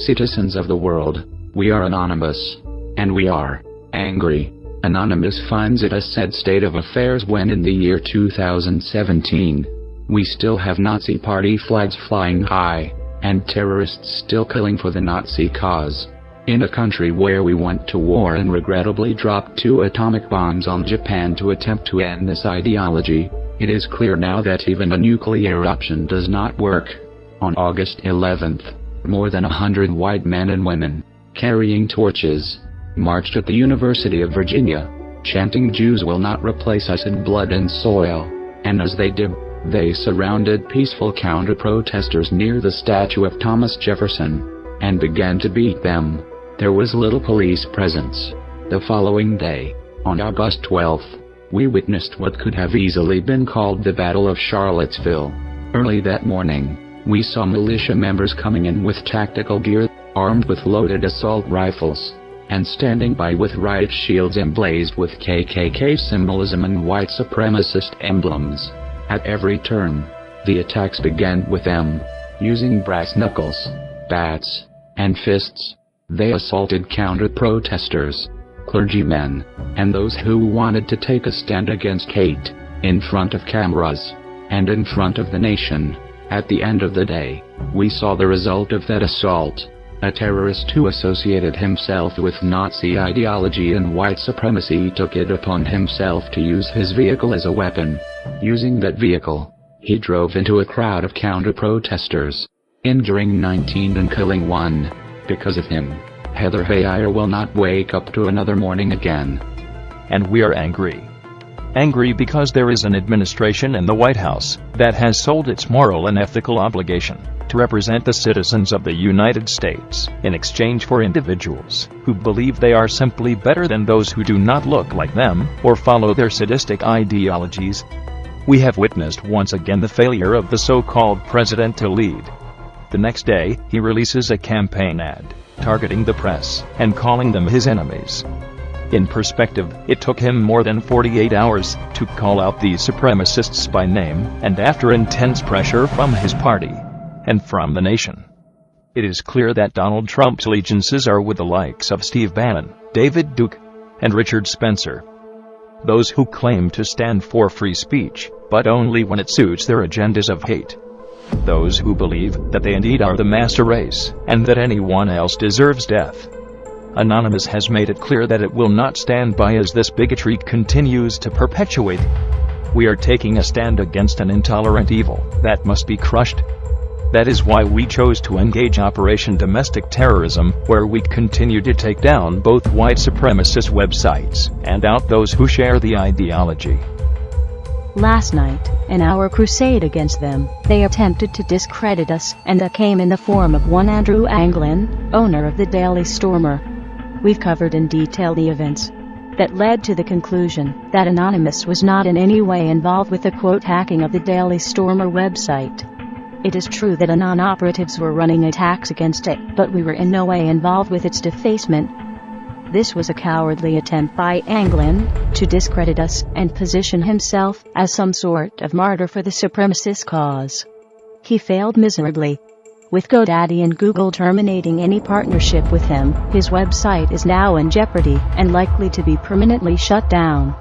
citizens of the world, we are anonymous. And we are angry. Anonymous finds it a sad state of affairs when in the year 2017, we still have Nazi party flags flying high, and terrorists still killing for the Nazi cause. In a country where we went to war and regrettably dropped 2 atomic bombs on Japan to attempt to end this ideology, it is clear now that even a nuclear option does not work. On August 11th, more than 100 white men and women, carrying torches, marched at the University of Virginia, chanting "Jews will not replace us in blood and soil," and as they did, they surrounded peaceful counter-protesters near the statue of Thomas Jefferson, and began to beat them. There was little police presence. The following day, on August 12th, we witnessed what could have easily been called the Battle of Charlottesville. Early that morning, we saw militia members coming in with tactical gear, armed with loaded assault rifles, and standing by with riot shields emblazoned with KKK symbolism and white supremacist emblems. At every turn, the attacks began with them. Using brass knuckles, bats, and fists, they assaulted counter-protesters, clergymen, and those who wanted to take a stand against hate, in front of cameras, and in front of the nation. At the end of the day, we saw the result of that assault. A terrorist who associated himself with Nazi ideology and white supremacy took it upon himself to use his vehicle as a weapon. Using that vehicle, he drove into a crowd of counter-protesters, injuring 19 and killing 1. Because of him, Heather Heyer will not wake up to another morning again. And we are angry. Angry because there is an administration in the White House that has sold its moral and ethical obligation to represent the citizens of the United States in exchange for individuals who believe they are simply better than those who do not look like them or follow their sadistic ideologies. We have witnessed once again the failure of the so-called president to lead. The next day, he releases a campaign ad, targeting the press, and calling them his enemies. In perspective, it took him more than 48 hours to call out these supremacists by name, and after intense pressure from his party, and from the nation. It is clear that Donald Trump's allegiances are with the likes of Steve Bannon, David Duke, and Richard Spencer. Those who claim to stand for free speech, but only when it suits their agendas of hate. Those who believe that they indeed are the master race, and that anyone else deserves death. Anonymous has made it clear that it will not stand by as this bigotry continues to perpetuate. We are taking a stand against an intolerant evil that must be crushed. That is why we chose to engage Operation Domestic Terrorism, where we continue to take down both white supremacist websites and out those who share the ideology. Last night, in our crusade against them, they attempted to discredit us, and that came in the form of one Andrew Anglin, owner of the Daily Stormer. We've covered in detail the events that led to the conclusion that Anonymous was not in any way involved with the quote hacking of the Daily Stormer website. It is true that Anon operatives were running attacks against it, but we were in no way involved with its defacement. This was a cowardly attempt by Anglin to discredit us and position himself as some sort of martyr for the supremacist cause. He failed miserably. With GoDaddy and Google terminating any partnership with him, his website is now in jeopardy and likely to be permanently shut down.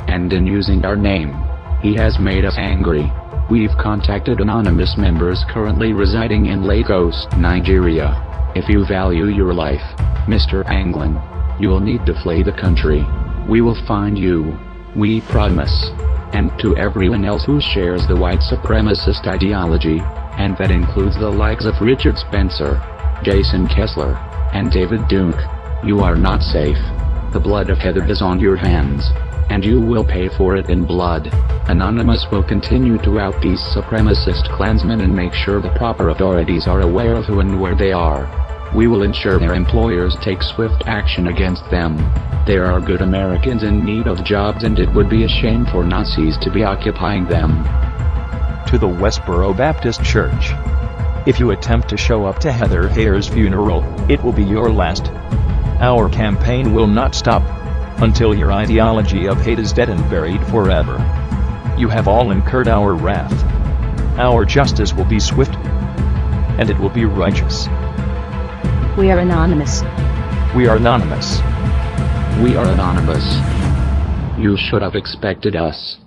And in using our name, he has made us angry. We've contacted anonymous members currently residing in Lagos, Nigeria. If you value your life, Mr. Anglin, you will need to flee the country. We will find you. We promise. And to everyone else who shares the white supremacist ideology, and that includes the likes of Richard Spencer, Jason Kessler, and David Duke, you are not safe. The blood of Heather is on your hands, and you will pay for it in blood. Anonymous will continue to out these supremacist Klansmen and make sure the proper authorities are aware of who and where they are. We will ensure their employers take swift action against them. There are good Americans in need of jobs, and it would be a shame for Nazis to be occupying them. To the Westboro Baptist Church. If you attempt to show up to Heather Heyer's funeral, it will be your last. Our campaign will not stop until your ideology of hate is dead and buried forever. You have all incurred our wrath. Our justice will be swift, and it will be righteous. We are anonymous. We are anonymous. We are anonymous. You should have expected us.